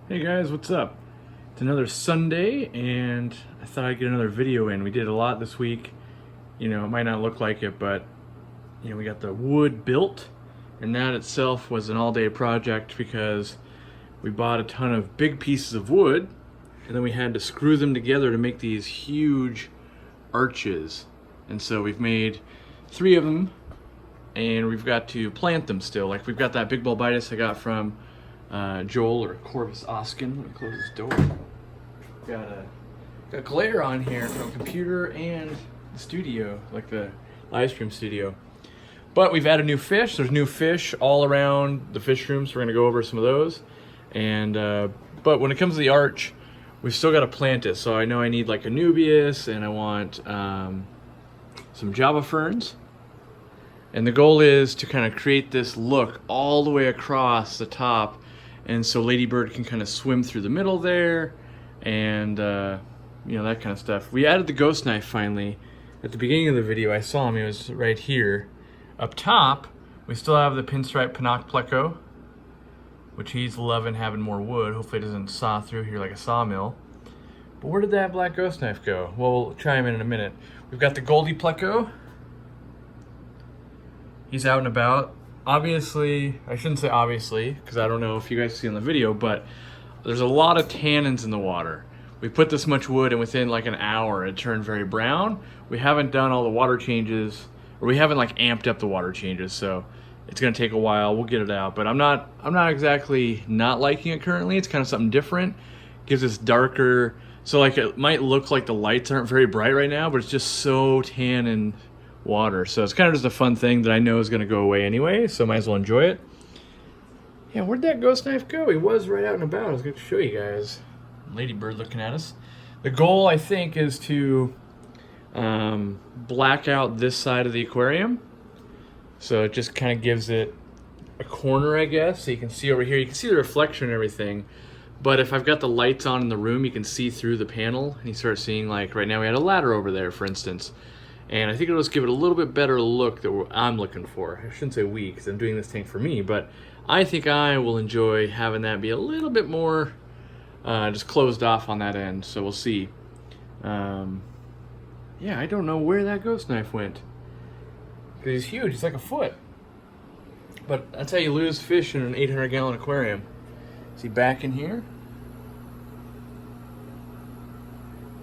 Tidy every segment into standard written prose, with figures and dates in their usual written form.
Hey guys, what's up? It's another Sunday and I thought I'd get another video in. We did a lot this week. You know, it might not look like it, but we got the wood built, and that itself was an all-day project because we bought a ton of big pieces of wood and then we had to screw them together to make these huge arches. And so we've made 3 of them and we've got to plant them still. Like we've got that big bulbitis I got from Joel or Corvus Oskin. Let me close this door. Got glare on here from computer and the studio, like the live stream studio. But we've added new fish. There's new fish all around the fish room, so we're gonna go over some of those. And but when it comes to the arch, we've still got to plant it. So I know I need like Anubias, and I want some Java ferns. And the goal is to kind of create this look all the way across the top, and so Ladybird can kind of swim through the middle there, and you know, that kind of stuff. We added the ghost knife finally. At the beginning of the video I saw him, he was right here. Up top, we still have the pinstripe Pinnock Pleco, which he's loving having more wood. Hopefully it doesn't saw through here like a sawmill. But where did that black ghost knife go? Well, we'll try him in a minute. We've got the Goldie Pleco. He's out and about. Obviously, I shouldn't say obviously, because I don't know if you guys see in the video, but there's a lot of tannins in the water. We put this much wood and within like an hour it turned very brown. We haven't done all the water changes, or we haven't like amped up the water changes, so it's gonna take a while. We'll get it out, but I'm not exactly not liking it currently. It's kind of something different. Gives us darker, so like it might look like the lights aren't very bright right now, but it's just so tan and water. So it's kind of just a fun thing that I know is going to go away anyway, so might as well enjoy it. Yeah, where'd that ghost knife go? He was right out and about. I was going to show you guys. Ladybird looking at us. The goal, I think, is to black out this side of the aquarium. So it just kind of gives it a corner, I guess. So you can see over here, you can see the reflection and everything. But if I've got the lights on in the room, you can see through the panel. And you start seeing, like, right now we had a ladder over there, for instance. And I think it'll just give it a little bit better look that I'm looking for. I shouldn't say we, because I'm doing this thing for me, but I think I will enjoy having that be a little bit more just closed off on that end, so we'll see. Yeah, I don't know where that ghost knife went. Because he's huge, he's like a foot. But that's how you lose fish in an 800-gallon aquarium. Is he back in here?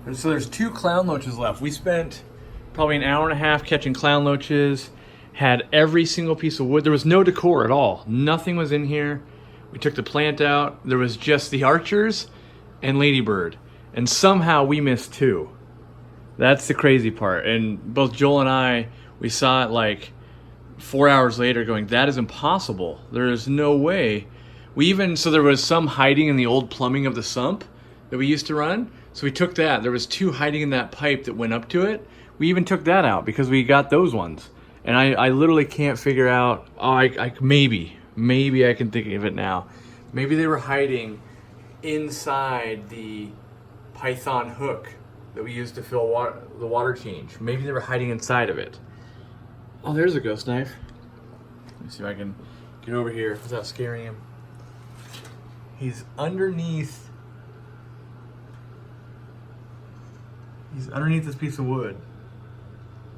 And so there's 2 clown loaches left. We spent probably an hour and a half catching clown loaches, had every single piece of wood. There was no decor at all. Nothing was in here. We took the plant out. There was just the archers and Ladybird. And somehow we missed 2. That's the crazy part. And both Joel and I, we saw it like 4 hours later going, that is impossible. There is no way. So there was some hiding in the old plumbing of the sump that we used to run. So we took that. There was 2 hiding in that pipe that went up to it. We even took that out because we got those ones. And I literally can't figure out, maybe I can think of it now. Maybe they were hiding inside the python hook that we used to fill the water change. Maybe they were hiding inside of it. Oh, there's a ghost knife. Let me see if I can get over here without scaring him. He's underneath this piece of wood.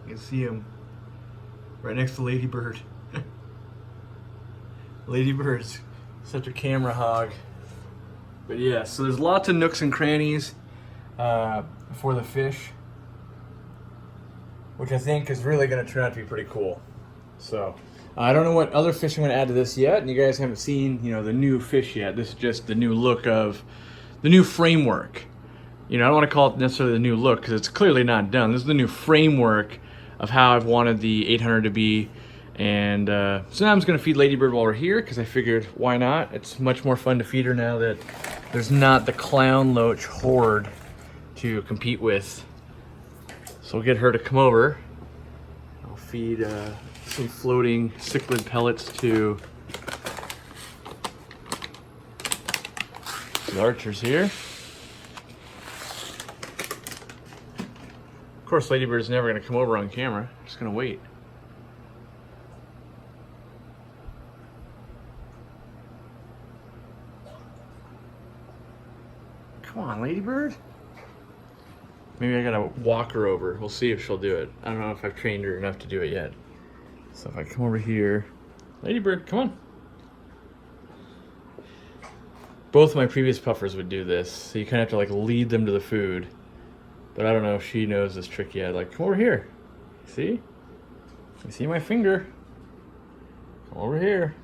You can see him right next to Ladybird. Ladybird's such a camera hog. But yeah, so there's lots of nooks and crannies for the fish, which I think is really going to turn out to be pretty cool. So I don't know what other fish I'm going to add to this yet, and you guys haven't seen, you know, the new fish yet. This is just the new look of the new framework. You know, I don't want to call it necessarily the new look because it's clearly not done. This is the new framework of how I've wanted the 800 to be. And so now I'm just going to feed Ladybird while we're here because I figured, why not? It's much more fun to feed her now that there's not the clown loach horde to compete with. So we'll get her to come over. I'll feed some floating cichlid pellets to the archers here. Of course, Ladybird's never going to come over on camera. Just going to wait. Come on, ladybird. Maybe I gotta walk her over. We'll see if she'll do it. I don't know if I've trained her enough to do it yet. So if I come over here, ladybird, come on. Both of my previous puffers would do this, so you kind of have to like lead them to the food. But I don't know if she knows this trick yet. Like, come over here. See? You see my finger? Come over here.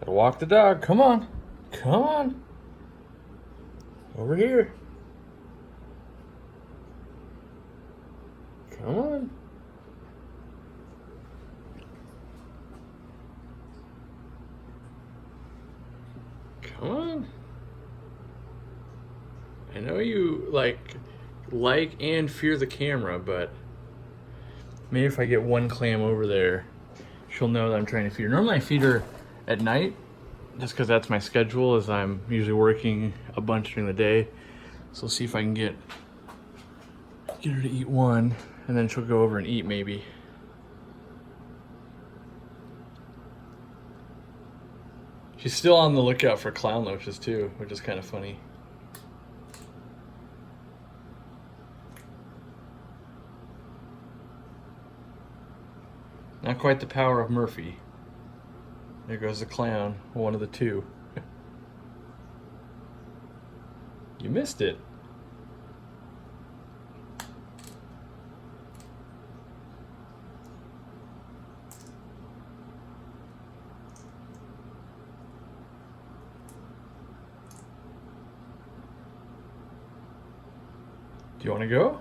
Gotta walk the dog. Come on. Come on. Over here. Come on. Come on. I know you like and fear the camera, but maybe if I get one clam over there, she'll know that I'm trying to feed her. Normally I feed her at night, just because that's my schedule, as I'm usually working a bunch during the day. So we'll see if I can get her to eat one, and then she'll go over and eat maybe. She's still on the lookout for clown loaches too, which is kind of funny. Not quite the power of Murphy. There goes the clown, one of the two. You missed it. Do you want to go?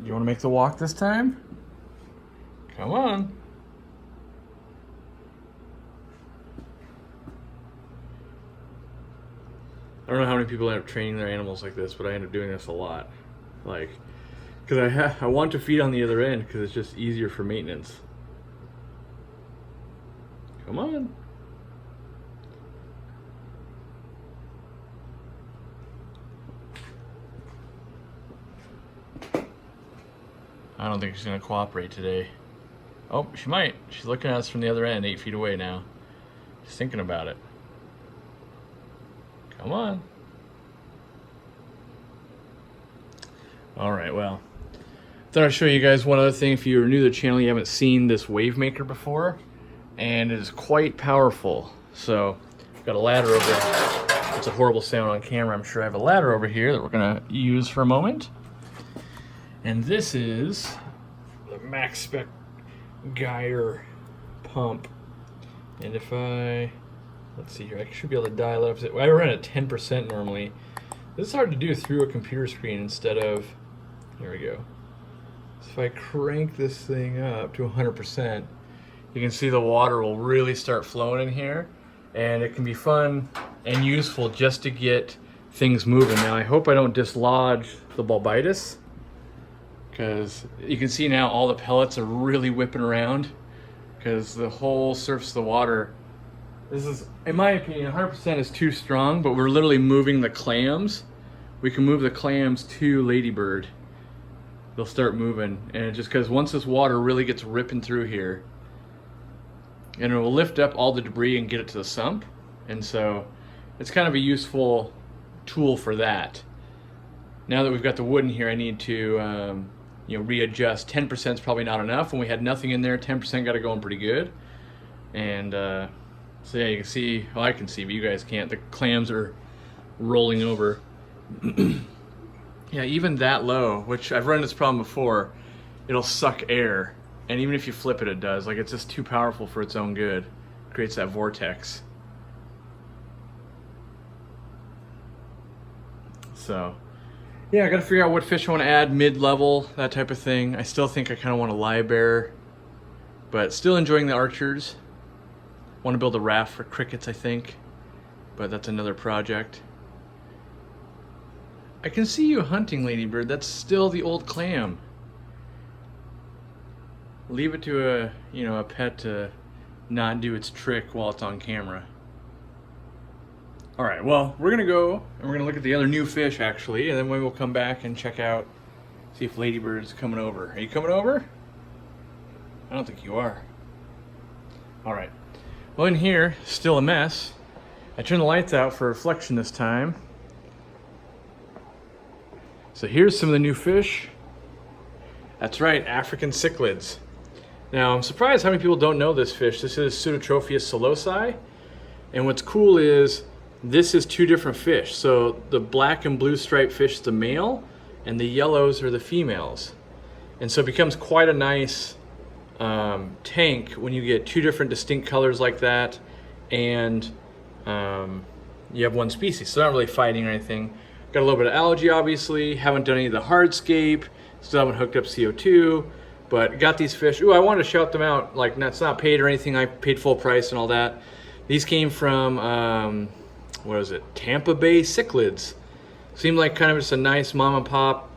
You want to make the walk this time? Come on. I don't know how many people end up training their animals like this, but I end up doing this a lot. Like, because I want to feed on the other end because it's just easier for maintenance. Come on. I don't think she's going to cooperate today. Oh, she might. She's looking at us from the other end, 8 feet away now. She's thinking about it. Come on. All right, well, thought I'd show you guys one other thing. If you're new to the channel, you haven't seen this wave maker before, and it is quite powerful. So, I've got a ladder over there. It's a horrible sound on camera. I'm sure I have a ladder over here that we're going to use for a moment. And this is the Max Spec Geyer pump. And if let's see here, I should be able to dial it up. I run at 10% normally. This is hard to do through a computer screen instead of, here we go. So if I crank this thing up to 100%, you can see the water will really start flowing in here. And it can be fun and useful just to get things moving. Now I hope I don't dislodge the bulbitis, because you can see now all the pellets are really whipping around because the whole surface of the water, this is, in my opinion, 100% is too strong, but we're literally moving the clams. We can move the clams to ladybird. They'll start moving, and just because once this water really gets ripping through here, and it will lift up all the debris and get it to the sump, and so it's kind of a useful tool for that. Now that we've got the wood in here, I need to readjust. 10% is probably not enough. When we had nothing in there, 10% got it going pretty good. And so yeah, you can see, well, I can see, but you guys can't. The clams are rolling over. Yeah, even that low, which I've run this problem before, it'll suck air. And even if you flip it, it does. Like, it's just too powerful for its own good. It creates that vortex. So yeah, I gotta figure out what fish I want to add, mid-level, that type of thing. I still think I kind of want a live bear, but still enjoying the archers. Want to build a raft for crickets, I think, but that's another project. I can see you hunting, ladybird. That's still the old clam. Leave it to a pet to not do its trick while it's on camera. All right, well, we're gonna go and we're gonna look at the other new fish actually, and then we'll come back and check out, see if ladybird's coming over. Are you coming over? I don't think you are. All right, well, in here, still a mess, I turned the lights out for reflection this time. So here's some of the new fish. That's right, African cichlids. Now I'm surprised how many people don't know this fish. This is Pseudotropheus solosi. And what's cool is this is two different fish. So the black and blue striped fish is the male and the yellows are the females. And so it becomes quite a nice tank when you get two different distinct colors like that and you have one species. So not really fighting or anything. Got a little bit of algae obviously, haven't done any of the hardscape, still haven't hooked up CO2, but got these fish. Ooh, I wanted to shout them out, like that's not paid or anything, I paid full price and all that. These came from, what is it, Tampa Bay Cichlids. Seemed like kind of just a nice mom and pop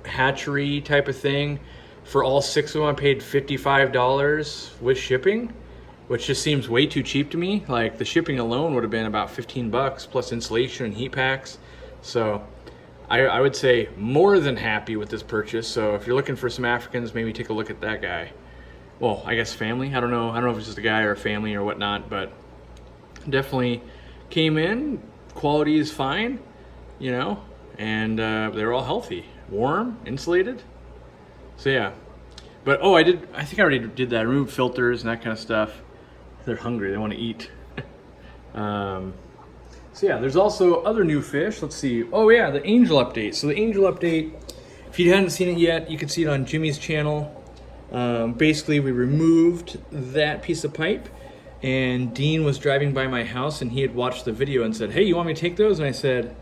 hatchery type of thing. For all 6 of them I paid $55 with shipping, which just seems way too cheap to me. Like the shipping alone would have been about 15 bucks plus installation and heat packs. So I would say more than happy with this purchase. So if you're looking for some Africans, maybe take a look at that guy. Well, I guess family, I don't know if it's just a guy or a family or whatnot, but definitely came in, quality is fine, you know, and they're all healthy, warm, insulated. So yeah, but oh, I think I already did that, I removed filters and that kind of stuff. They're hungry, they want to eat. So yeah, there's also other new fish. Let's see. Oh yeah, the angel update. So the angel update, if you hadn't seen it yet, you can see it on Jimmy's channel. Basically, we removed that piece of pipe, and Dean was driving by my house, and he had watched the video and said, "Hey, you want me to take those?" And I said,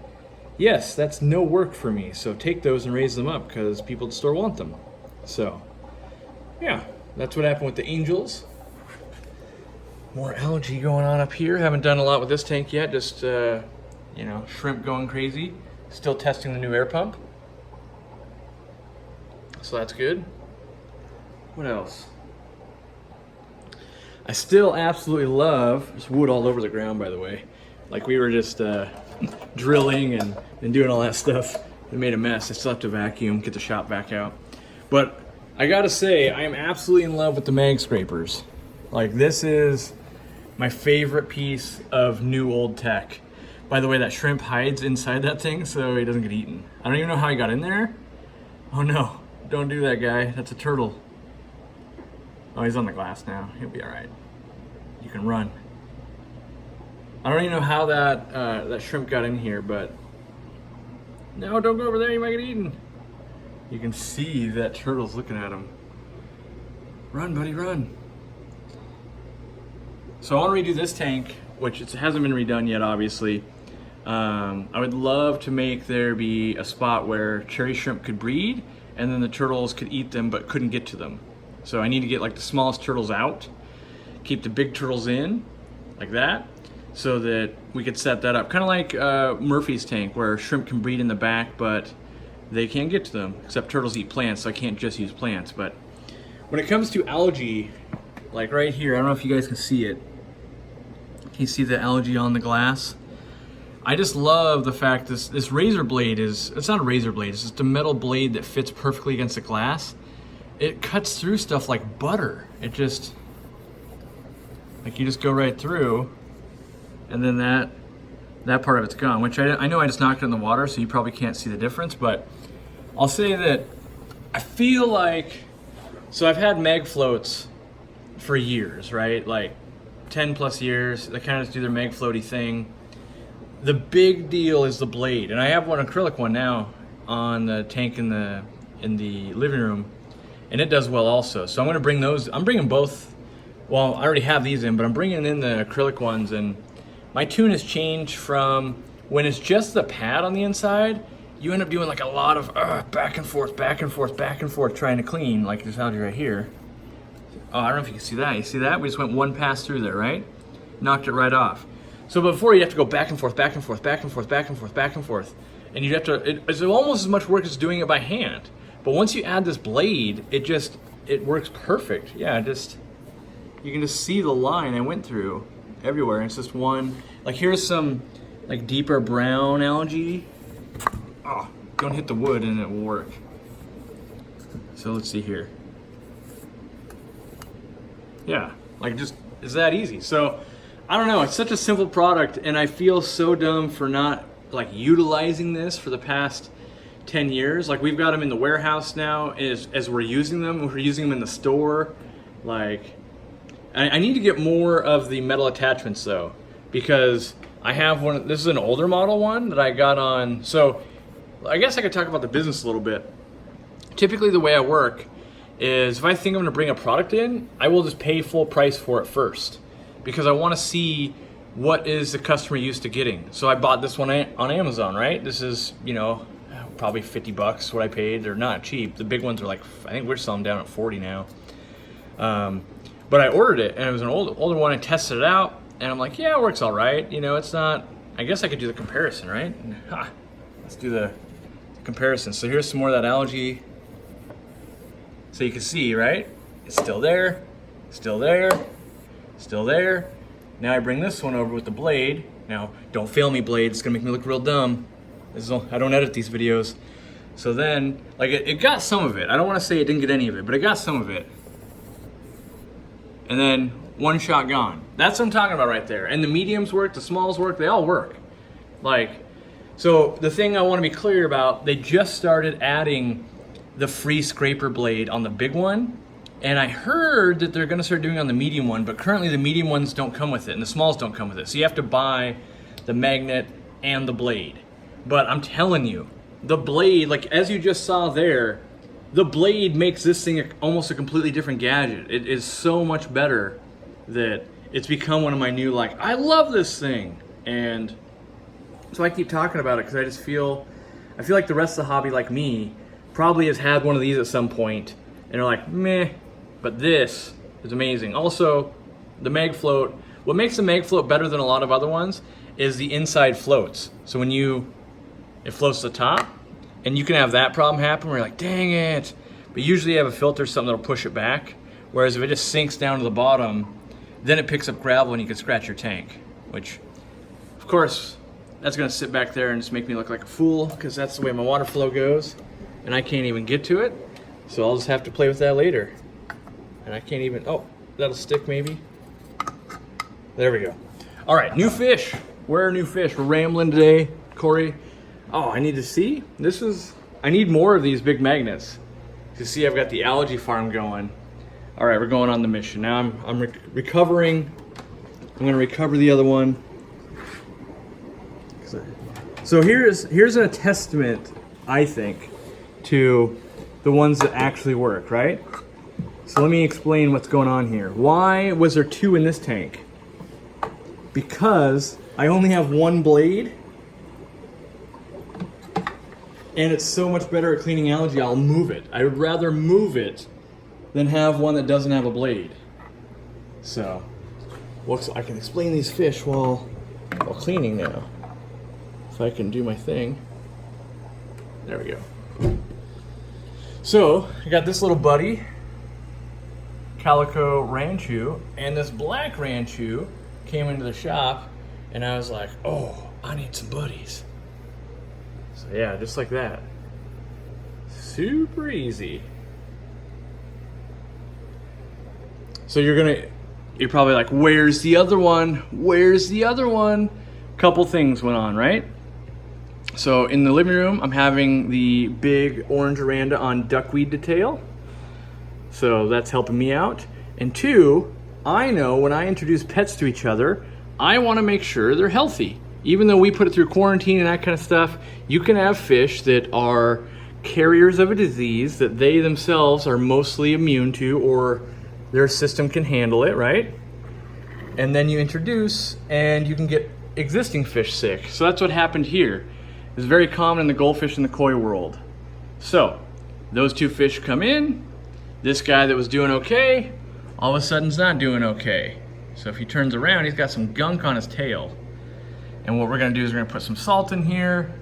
"Yes, that's no work for me. So take those and raise them up because people at the store want them." So yeah, that's what happened with the angels. More algae going on up here. Haven't done a lot with this tank yet. Just, you know, shrimp going crazy. Still testing the new air pump. So that's good. What else? I still absolutely love, there's wood all over the ground by the way. Like we were just drilling and doing all that stuff. It made a mess. I still have to vacuum, get the shop back out. But I gotta say, I am absolutely in love with the mag scrapers. Like this is my favorite piece of new old tech. By the way, that shrimp hides inside that thing so he doesn't get eaten. I don't even know how he got in there. Oh no, don't do that, guy. That's a turtle. Oh, he's on the glass now. He'll be all right. You can run. I don't even know how that shrimp got in here, but no, don't go over there. You might get eaten. You can see that turtle's looking at him. Run, buddy, run. So I want to redo this tank, which it hasn't been redone yet, obviously. I would love to make there be a spot where cherry shrimp could breed, and then the turtles could eat them but couldn't get to them. So I need to get like the smallest turtles out, keep the big turtles in, like that, so that we could set that up. Kind of like Murphy's tank, where shrimp can breed in the back, but they can't get to them, except turtles eat plants, so I can't just use plants. But when it comes to algae, like right here, I don't know if you guys can see it. Can you see the algae on the glass? I just love the fact this razor blade it's not a razor blade, it's just a metal blade that fits perfectly against the glass. It cuts through stuff like butter. It just, like you just go right through, and then that part of it's gone, which I know I just knocked it in the water, so you probably can't see the difference, but I'll say that I feel like, so I've had mag floats for years, right? Like 10 plus years. They kind of just do their mag floaty thing. The big deal is the blade, and I have one acrylic one now on the tank in the living room, and it does well also. So I'm going to bring those. I'm bringing both. Well, I already have these in, but I'm bringing in the acrylic ones, and my tune has changed from when it's just the pad on the inside, you end up doing like a lot of back and forth, back and forth, back and forth trying to clean, like this algae right here. Oh, I don't know if you can see that. You see that? We just went one pass through there, right? Knocked it right off. So before you have to go back and forth, back and forth, back and forth, back and forth, back and forth. And you have to, it's almost as much work as doing it by hand. But once you add this blade, it works perfect. Yeah, you can just see the line I went through everywhere. And it's just one, like here's some like deeper brown algae. Oh, don't hit the wood and it will work. So let's see here. Yeah, like just, it's that easy. So I don't know, it's such a simple product, and I feel so dumb for not like utilizing this for the past 10 years. Like, we've got them in the warehouse now as we're using them. We're using them in the store. Like, I need to get more of the metal attachments though, because I have one. This is an older model one that I got on. So I guess I could talk about the business a little bit. Typically the way I work is if I think I'm gonna bring a product in, I will just pay full price for it first, because I wanna see what is the customer used to getting. So I bought this one on Amazon, right? This is, you know, probably 50 bucks what I paid. They're not cheap. The big ones are like, I think we're selling down at 40 now. But I ordered it, and it was an older one. I tested it out, and I'm like, yeah, it works all right. You know, it's not, I guess I could do the comparison, right? Let's do the comparison. So here's some more of that algae. So you can see, right? It's still there, still there, still there. Now I bring this one over with the blade. Now, don't fail me, blade. It's gonna make me look real dumb. I don't edit these videos. So then, like, it got some of it. I don't wanna say it didn't get any of it, but it got some of it. And then one shot gone. That's what I'm talking about right there. And the mediums work, the smalls work, they all work. Like, so the thing I wanna be clear about, they just started adding the free scraper blade on the big one. And I heard that they're gonna start doing it on the medium one, but currently the medium ones don't come with it and the smalls don't come with it. So you have to buy the magnet and the blade. But I'm telling you, the blade, like as you just saw there, the blade makes this thing almost a completely different gadget. It is so much better that it's become one of my new, like, I love this thing. And so I keep talking about it because I feel like the rest of the hobby, like me, probably has had one of these at some point and they're like, meh, but this is amazing. Also, the mag float, what makes the mag float better than a lot of other ones is the inside floats. So when it floats to the top, and you can have that problem happen where you're like, dang it. But usually you have a filter or something that'll push it back. Whereas if it just sinks down to the bottom, then it picks up gravel and you can scratch your tank. Which, of course, that's gonna sit back there and just make me look like a fool, because that's the way my water flow goes. And I can't even get to it. So I'll just have to play with that later. And I can't even, oh, that'll stick maybe. There we go. All right, new fish. Where are new fish? We're rambling today, Corey. Oh, I need to see. I need more of these big magnets. To see, I've got the algae farm going. All right, we're going on the mission. Now I'm recovering. I'm gonna recover the other one. So here's a testament, I think, to the ones that actually work, right? So let me explain what's going on here. Why was there 2 in this tank? Because I only have one blade, and it's so much better at cleaning algae, I'll move it. I would rather move it than have one that doesn't have a blade. So, I can explain these fish while cleaning now. If I can do my thing. There we go. So, I got this little buddy, Calico Ranchu, and this black Ranchu came into the shop, and I was like, oh, I need some buddies. So yeah, just like that. Super easy. So you're probably like, where's the other one? Where's the other one? Couple things went on, right? So in the living room, I'm having the big orange oranda on duckweed detail. So that's helping me out. And 2, I know when I introduce pets to each other, I want to make sure they're healthy. Even though we put it through quarantine and that kind of stuff, you can have fish that are carriers of a disease that they themselves are mostly immune to, or their system can handle it, right? And then you introduce and you can get existing fish sick. So that's what happened here. It's very common in the goldfish and the koi world. So those 2 fish come in. This guy that was doing okay, all of a sudden is not doing okay. So if he turns around, he's got some gunk on his tail. And what we're gonna do is we're gonna put some salt in here.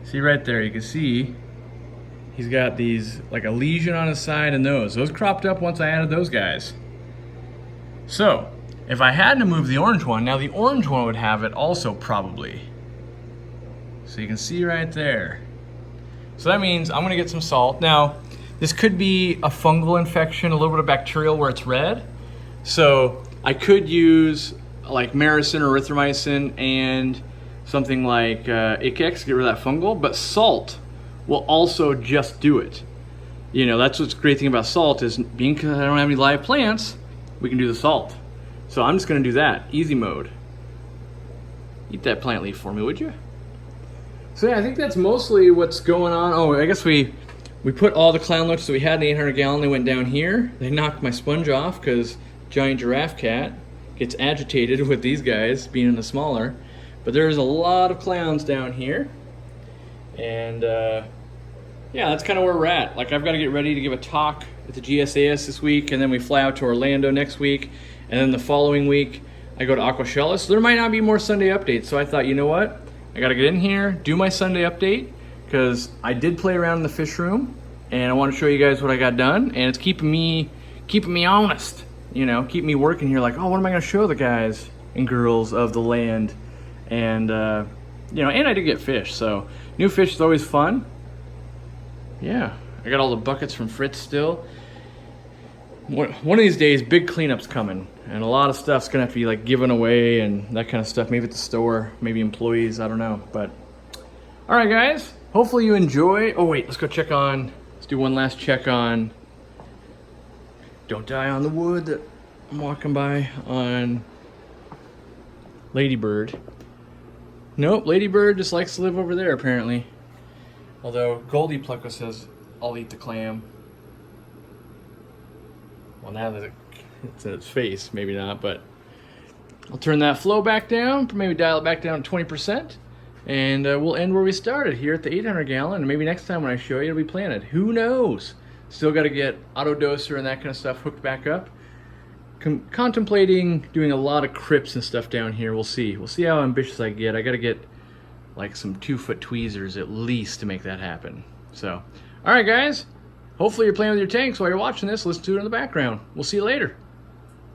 See right there, you can see he's got these, like a lesion on his side and those cropped up once I added those guys. So if I had to move the orange one, now the orange one would have it also probably. So you can see right there. So that means I'm gonna get some salt. Now, this could be a fungal infection, a little bit of bacterial where it's red. So I could use like maricin or erythromycin and something like Icex to get rid of that fungal, but salt will also just do it. You know, that's what's great thing about salt is being, because I don't have any live plants, we can do the salt. So I'm just gonna do that, easy mode. Eat that plant leaf for me, would you? So yeah, I think that's mostly what's going on. Oh, I guess we put all the clown loaches that we had in the 800 gallon, they went down here. They knocked my sponge off because giant giraffe cat gets agitated with these guys being in the smaller. But there's a lot of clowns down here. And yeah, that's kind of where we're at. Like, I've got to get ready to give a talk at the GSAS this week, and then we fly out to Orlando next week, and then the following week I go to Aquashella. So there might not be more Sunday updates. So I thought, you know what? I got to get in here, do my Sunday update, because I did play around in the fish room, and I want to show you guys what I got done, and it's keeping me honest. You know, keep me working here. Like, oh, what am I going to show the guys and girls of the land? And you know, and I did get fish. So new fish is always fun. Yeah, I got all the buckets from Fritz still. One of these days, big cleanup's coming, and a lot of stuff's gonna have to be like given away and that kind of stuff. Maybe at the store, maybe employees, I don't know. But all right, guys, hopefully you enjoy. Oh wait, let's go check on. Let's do one last check on. Don't die on the wood that I'm walking by on Ladybird. Nope, Ladybird just likes to live over there apparently. Although Goldie Plucko says, I'll eat the clam. Well, now that it's in its face, maybe not, but I'll turn that flow back down, maybe dial it back down to 20%, and we'll end where we started, here at the 800 gallon, and maybe next time when I show you, it'll be planted. Who knows? Still got to get auto doser and that kind of stuff hooked back up. Contemplating doing a lot of crypts and stuff down here. We'll see. We'll see how ambitious I get. I got to get like some 2-foot tweezers at least to make that happen. So, all right, guys. Hopefully you're playing with your tanks while you're watching this. Listen to it in the background. We'll see you later.